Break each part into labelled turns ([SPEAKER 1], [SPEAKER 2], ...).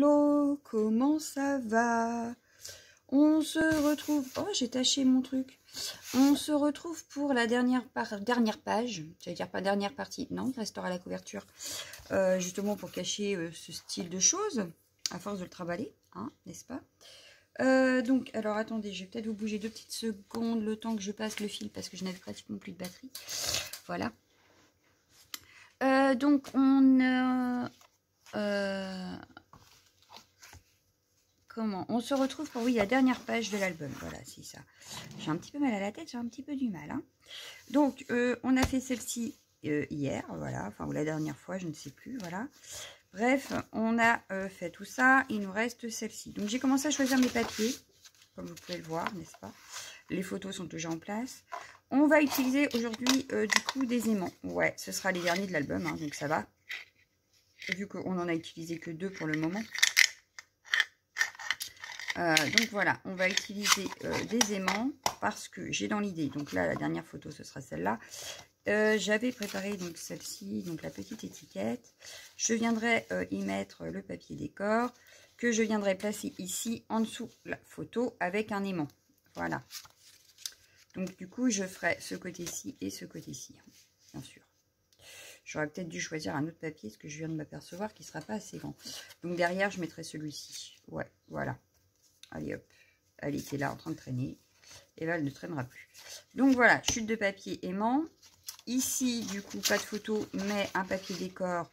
[SPEAKER 1] Hello, comment ça va? On se retrouve... Oh, j'ai taché mon truc. On se retrouve pour la dernière page. J'allais dire pas dernière partie. Non, il restera la couverture. Justement pour cacher ce style de choses. À force de le travailler, hein, n'est-ce pas? Donc, alors attendez, je vais peut-être vous bouger 2 petites secondes le temps que je passe le fil parce que je n'avais pratiquement plus de batterie. Voilà. Donc, on se retrouve pour, oui, la dernière page de l'album. Voilà, c'est ça. J'ai un petit peu mal à la tête, j'ai un petit peu du mal. Hein. Donc, on a fait celle-ci hier, voilà. Enfin, ou la dernière fois, je ne sais plus, voilà. Bref, on a fait tout ça. Il nous reste celle-ci. Donc, j'ai commencé à choisir mes papiers, comme vous pouvez le voir, n'est-ce pas? Les photos sont déjà en place. On va utiliser aujourd'hui, du coup, des aimants. Ouais, ce sera les derniers de l'album, hein, donc ça va. Vu qu'on n'en a utilisé que 2 pour le moment. Donc voilà, on va utiliser des aimants parce que j'ai dans l'idée, donc là la dernière photo ce sera celle-là. J'avais préparé donc celle-ci, donc la petite étiquette. Je viendrai y mettre le papier décor que je viendrai placer ici en dessous la photo avec un aimant. Voilà. Donc du coup je ferai ce côté-ci et ce côté-ci, bien sûr. J'aurais peut-être dû choisir un autre papier, ce que je viens de m'apercevoir qui ne sera pas assez grand. Donc derrière je mettrai celui-ci. Ouais, voilà. Allez hop, elle était là en train de traîner. Et là, elle ne traînera plus. Donc voilà, chute de papier aimant. Ici, du coup, pas de photo, mais un papier décor.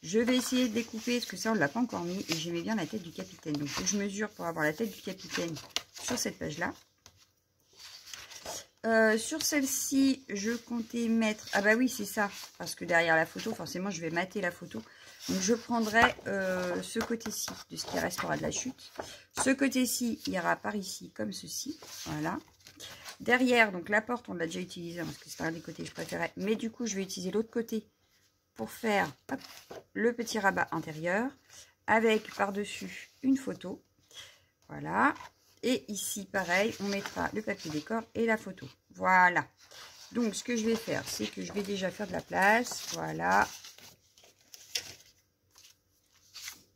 [SPEAKER 1] Je vais essayer de découper, parce que ça, on ne l'a pas encore mis. Et j'aimais bien la tête du capitaine. Donc, je mesure pour avoir la tête du capitaine sur cette page-là. Sur celle-ci, je comptais mettre... Ah bah oui, c'est ça. Parce que derrière la photo, forcément, je vais mater la photo. Donc, je prendrai ce côté-ci de ce qui restera de la chute. Ce côté-ci ira par ici, comme ceci. Voilà. Derrière, donc la porte, on l'a déjà utilisée, parce que c'est un des côtés que je préférais. Mais du coup, je vais utiliser l'autre côté pour faire hop, le petit rabat intérieur. Avec par-dessus une photo. Voilà. Et ici, pareil, on mettra le papier décor et la photo. Voilà. Donc, ce que je vais faire, c'est que je vais déjà faire de la place. Voilà.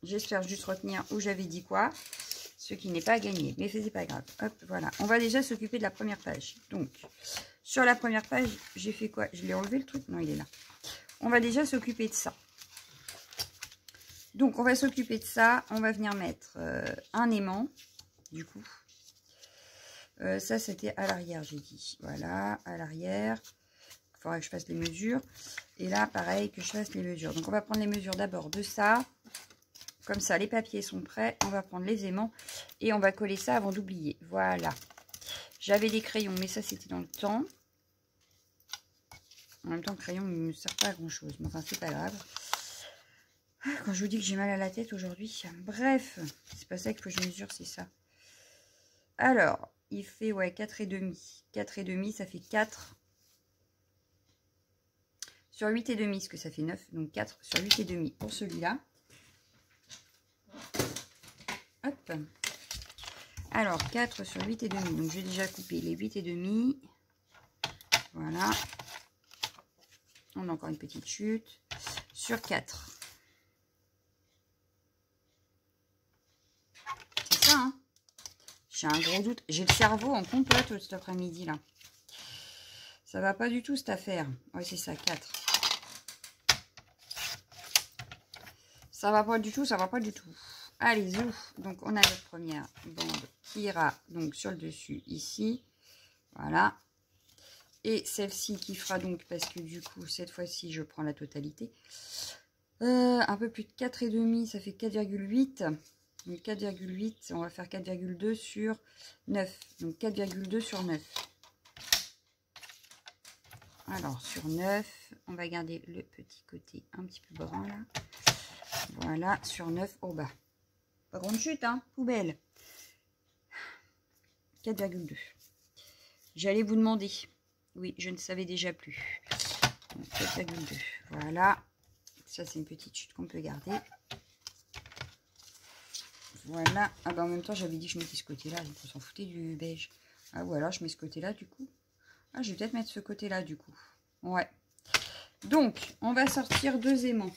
[SPEAKER 1] J'espère juste retenir où j'avais dit quoi. Ce qui n'est pas gagné. Mais c'est pas grave. Hop, voilà. On va déjà s'occuper de la première page. Donc, sur la première page, j'ai fait quoi? Je l'ai enlevé le truc? Non, il est là. On va déjà s'occuper de ça. Donc, on va s'occuper de ça. On va venir mettre un aimant. Du coup. Ça, c'était à l'arrière, j'ai dit. Voilà, à l'arrière. Il faudra que je fasse les mesures. Et là, pareil, que je fasse les mesures. Donc, on va prendre les mesures d'abord de ça. Comme ça, les papiers sont prêts. On va prendre les aimants et on va coller ça avant d'oublier. Voilà. J'avais des crayons, mais ça, c'était dans le temps. En même temps, le crayon ne me sert pas à grand-chose. Mais enfin, c'est pas grave. Quand je vous dis que j'ai mal à la tête aujourd'hui. Bref, c'est pas ça qu'il faut que je mesure, c'est ça. Alors, il fait, ouais, 4,5. 4,5, ça fait 4. Sur 8,5, ce que ça fait 9. Donc, 4 sur 8,5 pour celui-là. Hop. Alors, 4 sur 8,5. Donc, j'ai déjà coupé les 8,5. Voilà. On a encore une petite chute. Sur 4. C'est ça, hein? J'ai un gros doute. J'ai le cerveau en complote cet après-midi, là. Ça va pas du tout, cette affaire. Oui, c'est ça, 4. Ça va pas du tout, ça va pas du tout. Allez, zou. Donc, on a notre première bande qui ira donc sur le dessus, ici. Voilà. Et celle-ci qui fera donc, parce que du coup, cette fois-ci, je prends la totalité. Un peu plus de 4,5, ça fait 4,8. Donc, 4,8, on va faire 4,2 sur 9. Donc, 4,2 sur 9. Alors, sur 9, on va garder le petit côté un petit peu brun, là. Voilà, sur 9 au bas. Pas grande chute, hein, poubelle. 4,2. J'allais vous demander. Oui, je ne savais déjà plus. 4,2. Voilà. Ça, c'est une petite chute qu'on peut garder. Voilà. Ah bah en même temps, j'avais dit que je mettais ce côté-là. Donc, on s'en foutait du beige. Ah, ou alors, je mets ce côté-là, du coup. Ah, je vais peut-être mettre ce côté-là, du coup. Ouais. Donc, on va sortir 2 aimants.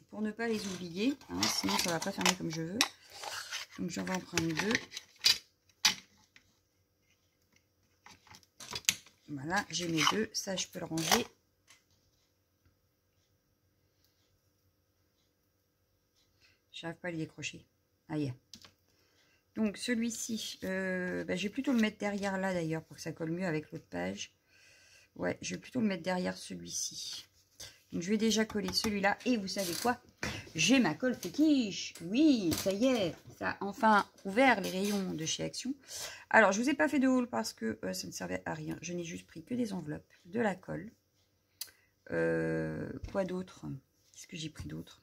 [SPEAKER 1] pour ne pas les oublier, hein, sinon ça va pas fermer comme je veux. Donc j'en vais en prendre 2. Voilà, j'ai mes 2, ça je peux le ranger. J'arrive pas à les décrocher. Ah yeah. Donc celui-ci, je vais plutôt le mettre derrière là d'ailleurs pour que ça colle mieux avec l'autre page. Ouais, je vais plutôt le mettre derrière celui-ci. Donc je vais déjà coller celui-là. Et vous savez quoi? J'ai ma colle fétiche. Oui, ça y est, ça a enfin ouvert les rayons de chez Action. Alors je vous ai pas fait de haul parce que ça ne servait à rien. Je n'ai juste pris que des enveloppes, de la colle. Quoi d'autre? Qu'est-ce que j'ai pris d'autre?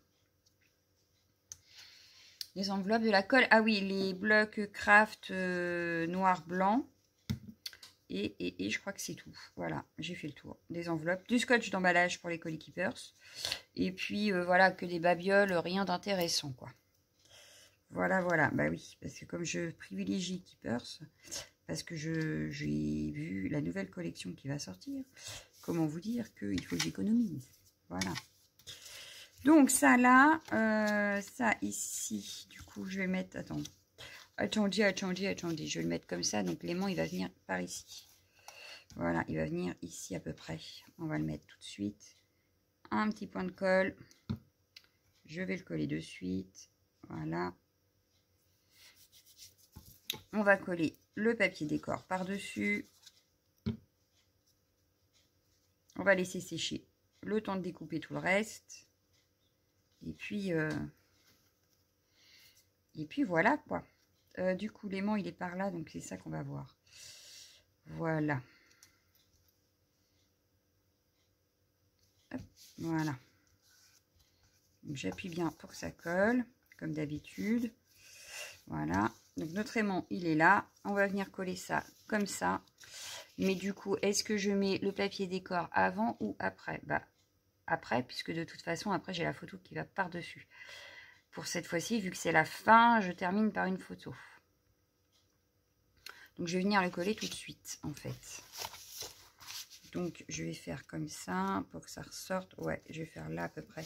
[SPEAKER 1] Les enveloppes, de la colle. Ah oui, les blocs craft noir-blanc. Et je crois que c'est tout. Voilà, j'ai fait le tour. Des enveloppes, du scotch d'emballage pour les colis keepers. Et puis voilà, que des babioles, rien d'intéressant quoi. Voilà, voilà. Bah oui, parce que comme je privilégie keepers, parce que j'ai vu la nouvelle collection qui va sortir, comment vous dire qu'il faut que j'économise. Voilà. Donc ça là, ça ici, du coup je vais mettre, attendez, je vais le mettre comme ça, donc l'aimant il va venir par ici. Voilà, il va venir ici à peu près. On va le mettre tout de suite. Un petit point de colle. Je vais le coller de suite. Voilà. On va coller le papier décor par-dessus. On va laisser sécher le temps de découper tout le reste. Et puis voilà quoi. Du coup, l'aimant il est par là, donc c'est ça qu'on va voir. Voilà. Hop, voilà. J'appuie bien pour que ça colle, comme d'habitude. Voilà. Donc notre aimant, il est là. On va venir coller ça comme ça. Mais du coup, est-ce que je mets le papier décor avant ou après? Bah, après, puisque de toute façon, après, j'ai la photo qui va par-dessus. Pour cette fois-ci, vu que c'est la fin, je termine par une photo. Donc, je vais venir le coller tout de suite, en fait. Donc, je vais faire comme ça pour que ça ressorte. Ouais, je vais faire là à peu près.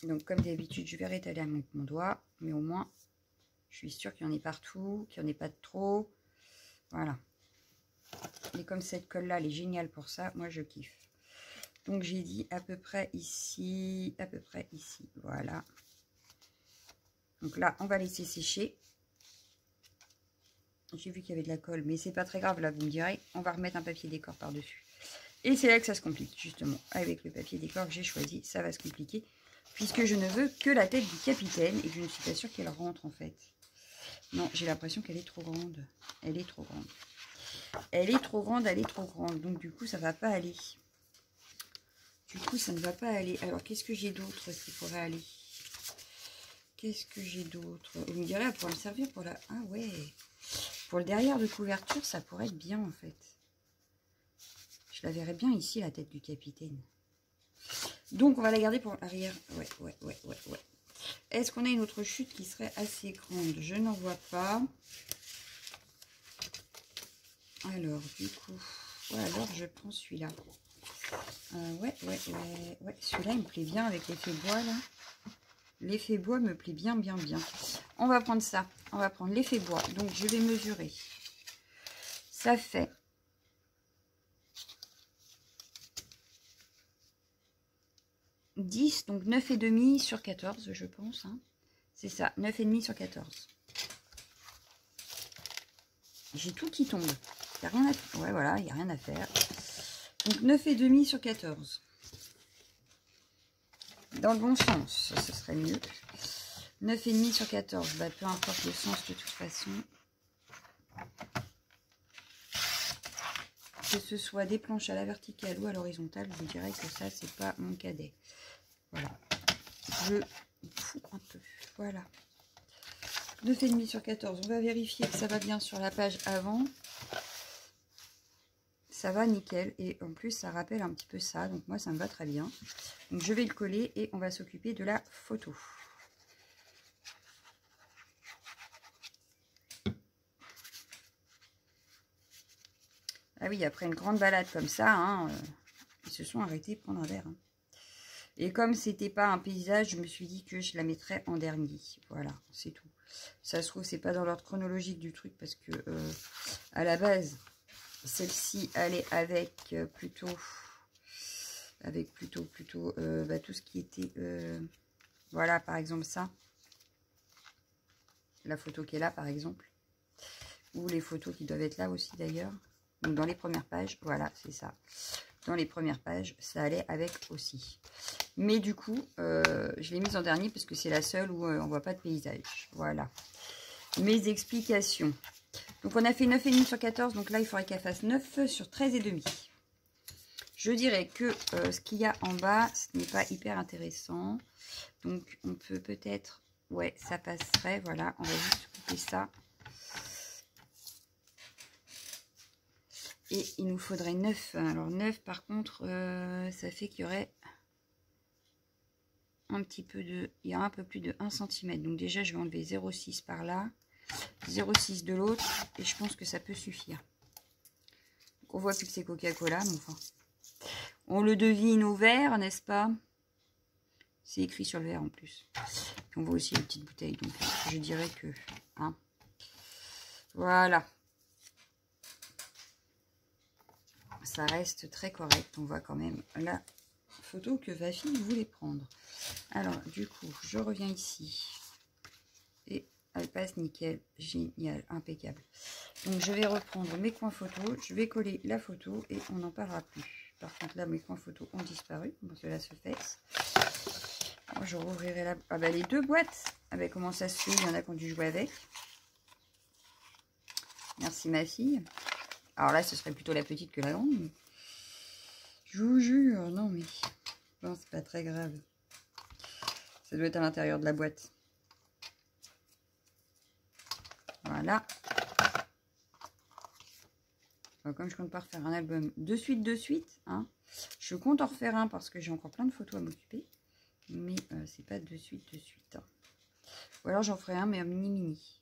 [SPEAKER 1] Donc, comme d'habitude, je vais rétaler avec mon doigt. Mais au moins, je suis sûre qu'il y en ait partout, qu'il n'y en ait pas de trop. Voilà. Et comme cette colle-là, elle est géniale pour ça, moi, je kiffe. Donc, j'ai dit à peu près ici, à peu près ici. Voilà. Donc là, on va laisser sécher. J'ai vu qu'il y avait de la colle, mais c'est pas très grave. Là, vous me direz, on va remettre un papier décor par-dessus. Et c'est là que ça se complique, justement. Avec le papier décor que j'ai choisi, ça va se compliquer. Puisque je ne veux que la tête du capitaine. Et je ne suis pas sûre qu'elle rentre, en fait. Non, j'ai l'impression qu'elle est trop grande. Elle est trop grande. Elle est trop grande, elle est trop grande. Donc, du coup, ça va pas aller. Du coup, ça ne va pas aller. Alors, qu'est-ce que j'ai d'autre qui pourrait aller? Qu'est-ce que j'ai d'autre? Vous me direz, elle pourrait me servir pour la... Ah ouais. Pour le derrière de couverture, ça pourrait être bien, en fait. Je la verrais bien ici, la tête du capitaine. Donc, on va la garder pour l'arrière. Ouais. Est-ce qu'on a une autre chute qui serait assez grande? Je n'en vois pas. Alors, du coup... Ouais, alors, je prends celui-là. Ouais. Celui-là, il me plaît bien avec l'effet bois, là. L'effet bois me plaît bien. On va prendre ça. On va prendre l'effet bois. Donc, je vais mesurer. Ça fait... donc 9,5 sur 14, je pense. Hein. C'est ça, 9,5 sur 14. J'ai tout qui tombe. Il n'y a rien à faire. Ouais, voilà, il n'y a rien à faire. Donc 9,5 sur 14. Dans le bon sens, ce serait mieux. 9,5 sur 14, bah, peu importe le sens de toute façon. Que ce soit des planches à la verticale ou à l'horizontale, je vous dirais que ça, c'est pas mon cadet. Voilà. Je fous un peu. Voilà. 9,5 sur 14. On va vérifier que ça va bien sur la page avant. Ça va nickel. Et en plus, ça rappelle un petit peu ça. Donc moi, ça me va très bien. Donc je vais le coller et on va s'occuper de la photo. Ah oui, après une grande balade comme ça, hein, se sont arrêtés prendre un verre. Hein. Et comme c'était pas un paysage, je me suis dit que je la mettrais en dernier. Voilà, c'est tout. Ça se trouve, c'est pas dans l'ordre chronologique du truc parce que à la base, celle-ci, elle est avec plutôt tout ce qui était... voilà, par exemple, ça. La photo qui est là, par exemple. Ou les photos qui doivent être là aussi, d'ailleurs. Donc, dans les premières pages, voilà, c'est ça. Dans les premières pages, ça allait avec aussi. Mais du coup, je l'ai mise en dernier parce que c'est la seule où on voit pas de paysage. Voilà. Mes explications. Donc, on a fait 9,5 sur 14. Donc là, il faudrait qu'elle fasse 9 sur 13,5. Je dirais que ce qu'il y a en bas, ce n'est pas hyper intéressant. Donc, on peut peut-être... Ouais, ça passerait. Voilà, on va juste couper ça. Et il nous faudrait 9. Alors, 9, par contre, ça fait qu'il y aurait un petit peu de... Il y a un peu plus de 1 cm. Donc, déjà, je vais enlever 0,6 par là. 0,6 de l'autre. Et je pense que ça peut suffire. Donc, on voit plus que c'est Coca-Cola, mais enfin... On le devine au verre, n'est-ce pas? C'est écrit sur le verre en plus. Puis on voit aussi les petites bouteilles. Donc je dirais que... Hein, voilà. Ça reste très correct. On voit quand même la photo que Vafi voulait prendre. Alors du coup, je reviens ici. Et elle passe nickel. Génial. Impeccable. Donc je vais reprendre mes coins photos. Je vais coller la photo et on n'en parlera plus. Par contre, là, mes coins photos ont disparu. Donc, cela se fait. Alors, je rouvrirai la... Ah, bah, les deux boîtes. Ah, bah, comment ça se fait? Il y en a qui ont dû jouer avec. Merci, ma fille. Alors là, ce serait plutôt la petite que la grande. Je vous jure. Non, mais... Non, c'est pas très grave. Ça doit être à l'intérieur de la boîte. Voilà. Comme je compte pas refaire un album de suite, hein, je compte en refaire un parce que j'ai encore plein de photos à m'occuper. Mais c'est pas de suite. Hein. Ou alors j'en ferai un, mais un mini.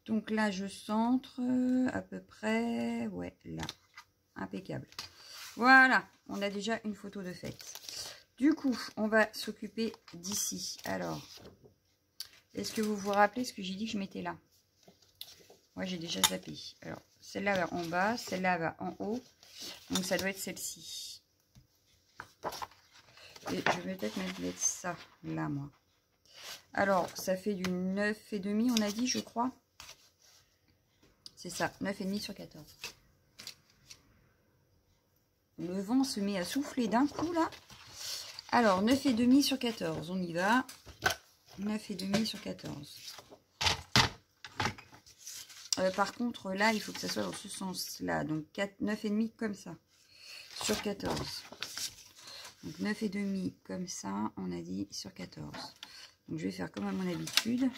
[SPEAKER 1] Donc là, je centre à peu près. Ouais, là. Impeccable. Voilà, on a déjà une photo de fête. Du coup, on va s'occuper d'ici. Alors, est-ce que vous vous rappelez ce que j'ai dit que je mettais là? Moi, j'ai déjà zappé. Alors, celle-là va en bas, celle-là va en haut. Donc, ça doit être celle-ci. Et je vais peut-être mettre ça là, moi. Alors, ça fait du 9,5, on a dit, je crois. C'est ça, 9,5 sur 14. Le vent se met à souffler d'un coup, là. Alors, 9,5 sur 14, on y va. 9,5 sur 14. Par contre, là, il faut que ça soit dans ce sens-là. Donc, 9,5 comme ça. Sur 14. Donc, 9,5 comme ça, on a dit sur 14. Donc, je vais faire comme à mon habitude.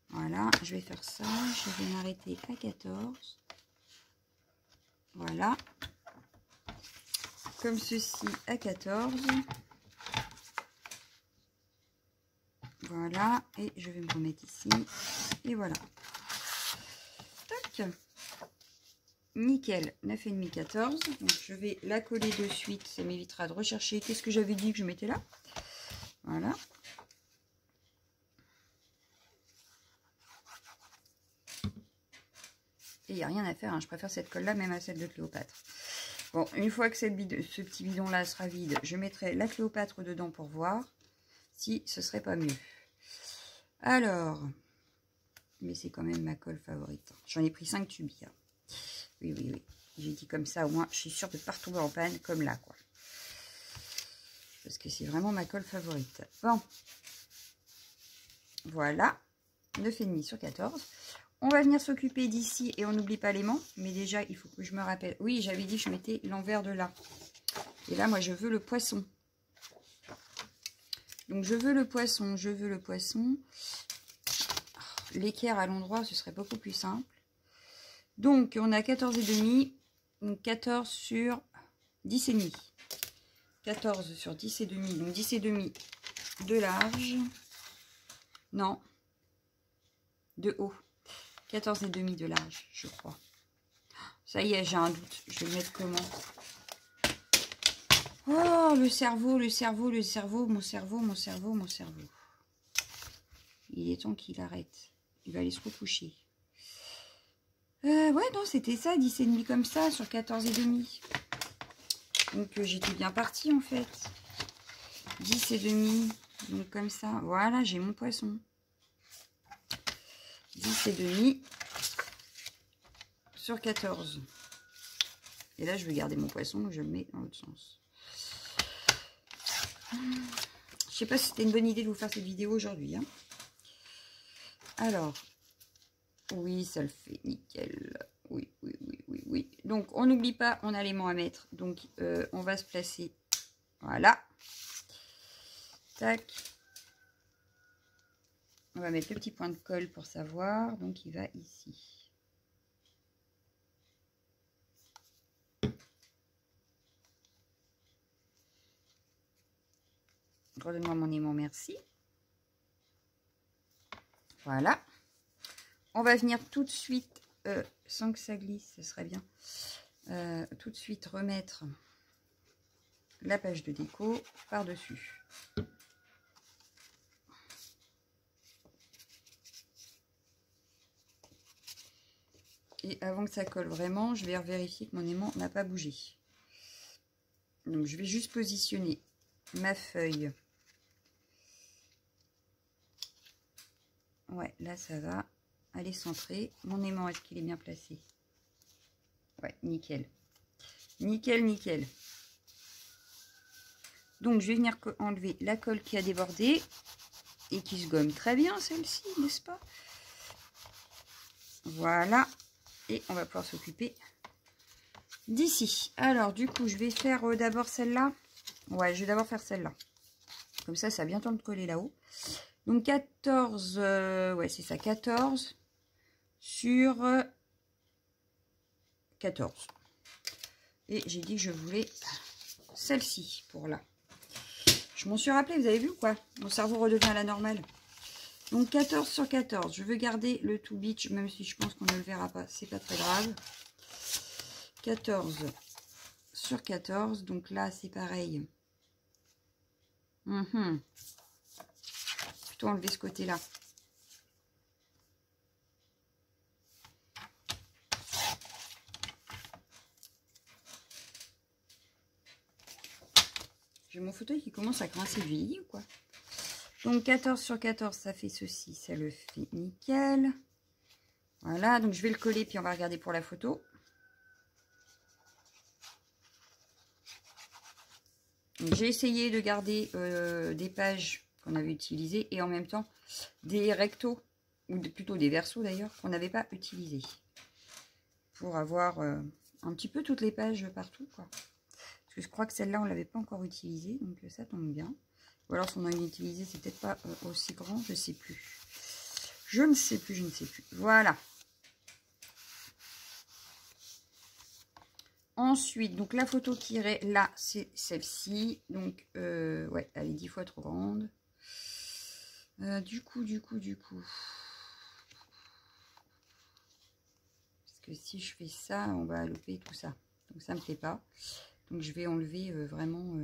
[SPEAKER 1] Voilà, je vais faire ça. Je vais m'arrêter à 14. Voilà. Comme ceci à 14. Voilà. Et je vais me remettre ici. Et voilà. Tac. Nickel. 9,5, 14. Donc, je vais la coller de suite. Ça m'évitera de rechercher. Qu'est-ce que j'avais dit que je mettais là? Voilà. Et il n'y a rien à faire. Hein. Je préfère cette colle-là, même à celle de Cléopâtre. Bon, une fois que ce petit bidon-là sera vide, je mettrai la Cléopâtre dedans pour voir si ce serait pas mieux. Alors, mais c'est quand même ma colle favorite. J'en ai pris 5 tubes. Hein. Oui, oui, oui. J'ai dit comme ça, au moins, je suis sûre de ne pas retomber en panne, comme là, quoi. Parce que c'est vraiment ma colle favorite. Bon. Voilà. 9,5 sur 14. On va venir s'occuper d'ici et on n'oublie pas l'aimant. Mais déjà, il faut que je me rappelle. Oui, j'avais dit que je mettais l'envers de là. Et là, moi, je veux le poisson. Donc, je veux le poisson. Je veux le poisson. L'équerre à l'endroit, ce serait beaucoup plus simple. Donc, on a 14,5. Donc, 14 sur 10,5. 14 sur 10,5. Donc, 10,5 de large. Non. De haut. 14,5 de large, je crois. Ça y est, j'ai un doute. Je vais le mettre comment? Oh, le cerveau, le cerveau, le cerveau, mon cerveau, mon cerveau, mon cerveau. Il est temps qu'il arrête. Il va aller se recoucher. Ouais, non, c'était ça, 10,5 comme ça, sur 14,5. Donc, j'étais bien partie, en fait. 10,5, donc comme ça. Voilà, j'ai mon poisson. 10,5 sur 14. Et là, je vais garder mon poisson, donc je le mets dans l'autre sens. Je sais pas si c'était une bonne idée de vous faire cette vidéo aujourd'hui. Hein. Alors, oui, ça le fait, nickel. Oui, oui, oui, oui, oui. Donc, on n'oublie pas, on a l'aimant à mettre. Donc, on va se placer. Voilà. Tac. On va mettre le petit point de colle pour savoir. Donc, il va ici. Redonne-moi mon aimant, merci. Voilà. On va venir tout de suite, sans que ça glisse, ce serait bien, tout de suite remettre la page de déco par-dessus. Et avant que ça colle vraiment, je vais vérifier que mon aimant n'a pas bougé. Donc je vais juste positionner ma feuille. Ouais, là ça va. Elle est centrée. Mon aimant, est-ce qu'il est bien placé? Ouais, nickel. Nickel, nickel. Donc je vais venir enlever la colle qui a débordé et qui se gomme très bien celle-ci, n'est-ce pas? Voilà. Et on va pouvoir s'occuper d'ici. Alors du coup, je vais faire d'abord celle-là. Ouais, je vais d'abord faire celle-là. Comme ça, ça a bien le temps de coller là-haut. Donc 14, ouais c'est ça, 14 sur 14. Et j'ai dit que je voulais celle-ci pour là. Je m'en suis rappelé, vous avez vu quoi? Mon cerveau redevient à la normale. Donc 14 sur 14. Je veux garder le To Beach, même si je pense qu'on ne le verra pas. C'est pas très grave. 14 sur 14. Donc là, c'est pareil. Plutôt enlever ce côté-là. J'ai mon fauteuil qui commence à grincer du lit ou quoi? Donc 14 sur 14, ça fait ceci, ça le fait nickel. Voilà, donc je vais le coller, puis on va regarder pour la photo. J'ai essayé de garder des pages qu'on avait utilisées et en même temps des rectos, ou plutôt des versos d'ailleurs, qu'on n'avait pas utilisés. Pour avoir un petit peu toutes les pages partout, quoi. Parce que je crois que celle-là, on ne l'avait pas encore utilisée, donc ça tombe bien. Ou alors, si on en a utilisé, c'est peut-être pas aussi grand, je ne sais plus. Je ne sais plus, je ne sais plus. Voilà. Ensuite, donc la photo qui irait là, c'est celle-ci. Donc, ouais, elle est 10 fois trop grande. Du coup. Parce que si je fais ça, on va louper tout ça. Donc, ça ne me plaît pas. Donc, je vais enlever vraiment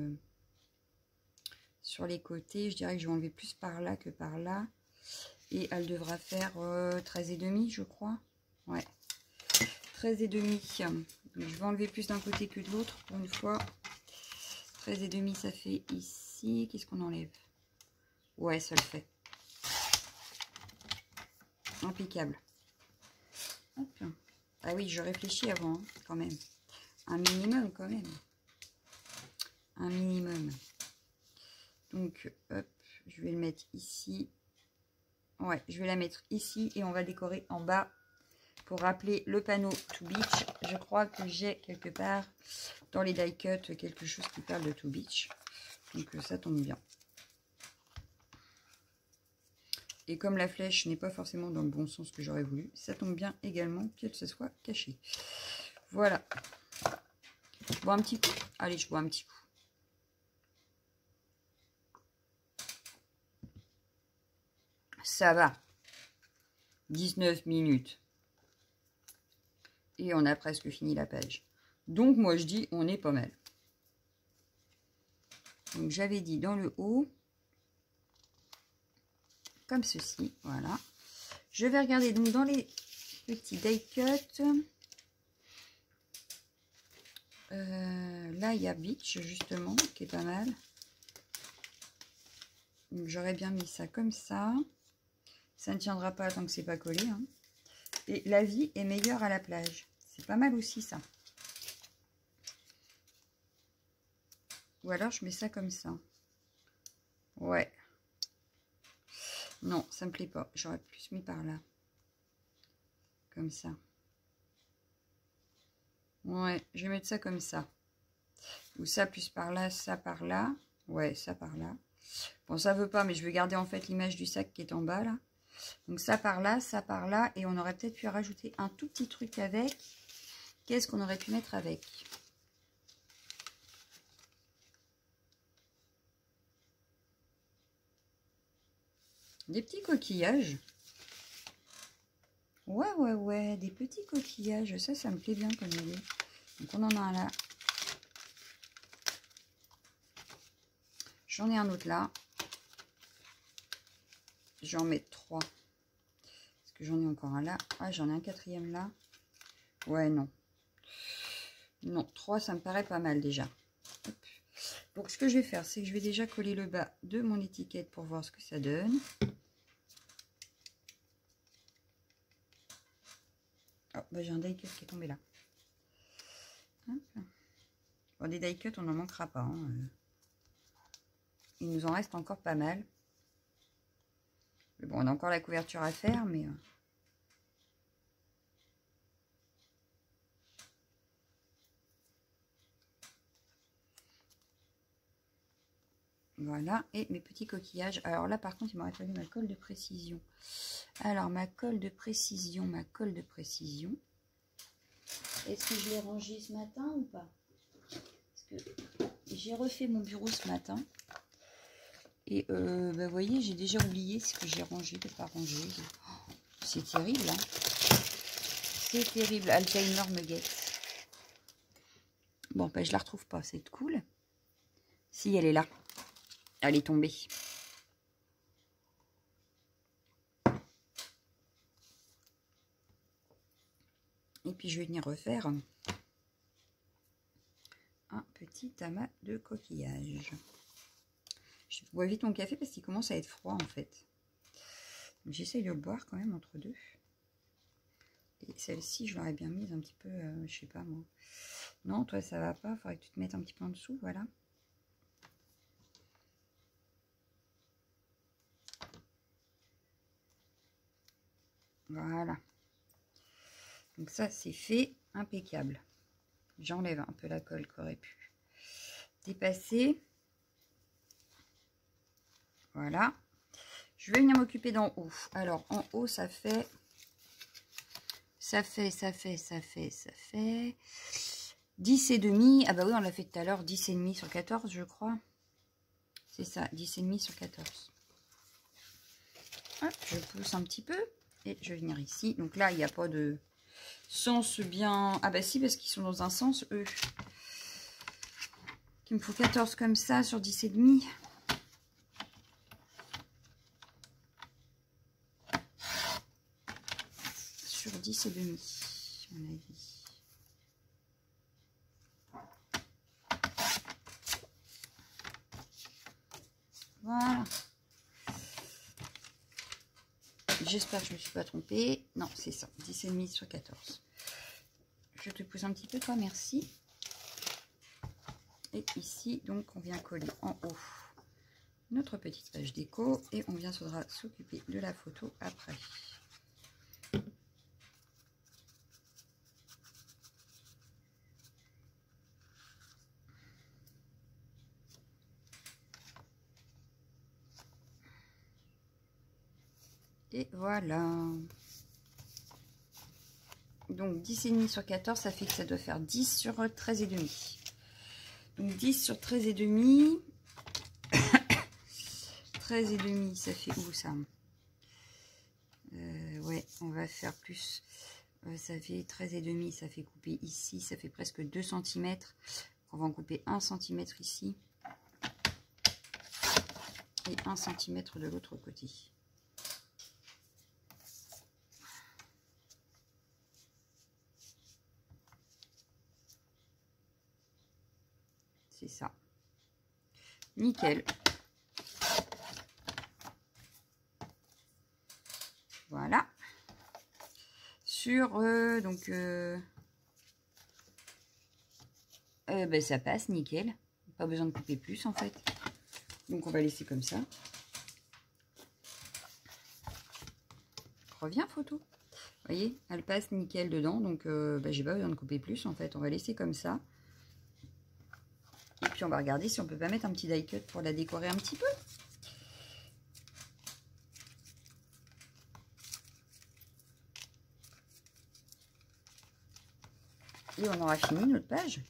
[SPEAKER 1] sur les côtés. Je dirais que je vais enlever plus par là que par là. Et elle devra faire 13,5, je crois. Ouais. 13,5. Donc, je vais enlever plus d'un côté que de l'autre pour une fois. 13,5, ça fait ici. Qu'est-ce qu'on enlève? Ouais, ça le fait. Impeccable. Hop. Ah oui, je réfléchis avant, hein, quand même. Un minimum, quand même. Un minimum. Donc, hop, je vais le mettre ici. Ouais, je vais la mettre ici et on va décorer en bas pour rappeler le panneau To Beach. Je crois que j'ai quelque part dans les die cut quelque chose qui parle de To Beach. Donc, ça tombe bien. Et comme la flèche n'est pas forcément dans le bon sens que j'aurais voulu, ça tombe bien également qu'elle se soit cachée. Voilà. Je bois un petit coup. Allez, je bois un petit coup. Ça va. 19 minutes. Et on a presque fini la page. Donc, moi, je dis, on est pas mal. Donc j'avais dit dans le haut, comme ceci, voilà. Je vais regarder donc dans les petits die cut. Là il y a Beach justement qui est pas mal. Donc j'aurais bien mis ça comme ça. Ça ne tiendra pas tant que c'est pas collé, hein. Et la vie est meilleure à la plage. C'est pas mal aussi ça. Ou alors je mets ça comme ça. Ouais. Non, ça me plaît pas. J'aurais plus mis par là. Comme ça. Ouais, je vais mettre ça comme ça. Ou ça plus par là, ça par là. Ouais, ça par là. Bon, ça veut pas, mais je veux garder en fait l'image du sac qui est en bas là. Donc ça par là. Et on aurait peut-être pu rajouter un tout petit truc avec. Qu'est-ce qu'on aurait pu mettre avec? Des petits coquillages. Ouais, des petits coquillages. Ça me plaît bien comme idée. Donc on en a un là. J'en ai un autre là. J'en mets 3. Parce que j'en ai encore un là. Ah, j'en ai un quatrième là. Ouais, non. Non, 3, ça me paraît pas mal déjà. Hop. Donc ce que je vais faire, c'est que je vais déjà coller le bas de mon étiquette pour voir ce que ça donne. Oh, bah, j'ai un die cut qui est tombé là. Hop. Bon, des die cut, on n'en manquera pas. Hein. Il nous en reste encore pas mal. Mais bon, on a encore la couverture à faire, mais... Voilà, et mes petits coquillages. Alors là, par contre, il m'aurait fallu ma colle de précision. Alors, ma colle de précision. Est-ce que je l'ai rangée ce matin ou pas? Parce que j'ai refait mon bureau ce matin. Et bah, vous voyez, j'ai déjà oublié ce que j'ai rangé, de pas ranger. Oh, c'est terrible, hein. C'est terrible. Alzheimer me guette. Bon, bah, je la retrouve pas, c'est cool. Si, elle est là. Elle est tombée. Et puis, je vais venir refaire un petit amas de coquillages. Je bois vite mon café parce qu'il commence à être froid, en fait. J'essaye de le boire quand même entre deux. Et celle-ci, je l'aurais bien mise un petit peu, je sais pas moi. Non, toi, ça va pas. Il faudrait que tu te mettes un petit peu en dessous, voilà. Voilà. Donc ça, c'est fait. Impeccable. J'enlève un peu la colle qui aurait pu dépasser. Voilà. Je vais venir m'occuper d'en haut. Alors, en haut, ça fait 10 et demi. Ah bah oui, on l'a fait tout à l'heure. 10 et demi sur 14, je crois. C'est ça, 10 et demi sur 14. Hop, je pousse un petit peu. Et je vais venir ici. Donc là, il n'y a pas de sens bien... Ah bah si, parce qu'ils sont dans un sens, eux. Il me faut 14 comme ça sur 10 et demi. Sur 10 et demi, à mon avis. Voilà. J'espère que je ne me suis pas trompée. Non, c'est ça. 10 et demi sur 14. Je te pousse un petit peu, toi, merci. Et ici, donc, on vient coller en haut notre petite page déco. Et on viendra s'occuper de la photo après. Et voilà. Donc 10 et demi sur 14, ça fait que ça doit faire 10 sur 13 et demi. Donc 10 sur 13 et demi. 13 et demi, ça fait où ça? Ouais, on va faire plus. Ça fait 13 et demi, ça fait couper ici, ça fait presque 2 cm. On va en couper 1 cm ici. et 1 cm de l'autre côté. C'est ça. Nickel. Voilà. Sur donc ben, ça passe nickel. Pas besoin de couper plus en fait. Donc on va laisser comme ça. Reviens photo. Vous voyez, elle passe nickel dedans. Donc ben, j'ai pas besoin de couper plus en fait. On va laisser comme ça. Et puis on va regarder si on peut pas mettre un petit die cut pour la décorer un petit peu. Et on aura fini notre page.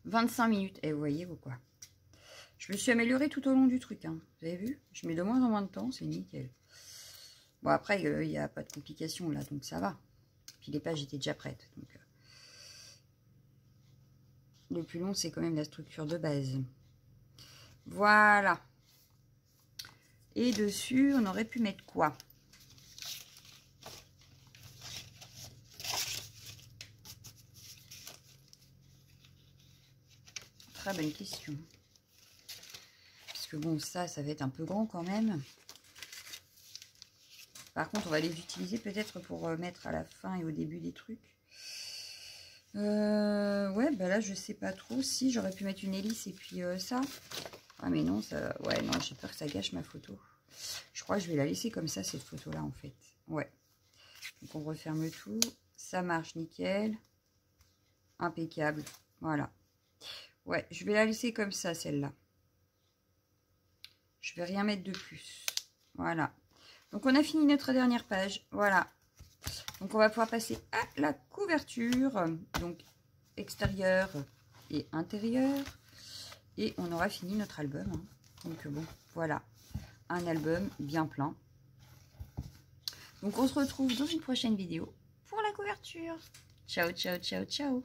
[SPEAKER 1] 25 minutes. Et vous voyez ou quoi? Je me suis améliorée tout au long du truc. Hein. Vous avez vu? Je mets de moins en moins de temps. C'est nickel. Bon, après, il n'y a pas de complications là. Donc ça va. Puis les pages étaient déjà prêtes. Donc, le plus long, c'est quand même la structure de base. Voilà. Et dessus, on aurait pu mettre quoi? Très bonne question. Parce que bon, ça va être un peu grand quand même. Par contre, on va les utiliser peut-être pour mettre à la fin et au début des trucs. Ouais, bah là, je sais pas trop. Si, j'aurais pu mettre une hélice et puis ça. Ah, mais non, ça... Ouais, non, j'ai peur que ça gâche ma photo. Je crois que je vais la laisser comme ça, cette photo-là, en fait. Ouais. Donc, on referme tout. Ça marche nickel. Impeccable. Voilà. Ouais, je vais la laisser comme ça, celle-là. Je vais rien mettre de plus. Voilà. Donc, on a fini notre dernière page. Voilà. Donc, on va pouvoir passer à la couverture. Donc, extérieur et intérieur. Et on aura fini notre album. Hein. Donc, bon, voilà. Un album bien plein. Donc, on se retrouve dans une prochaine vidéo pour la couverture. Ciao, ciao, ciao, ciao.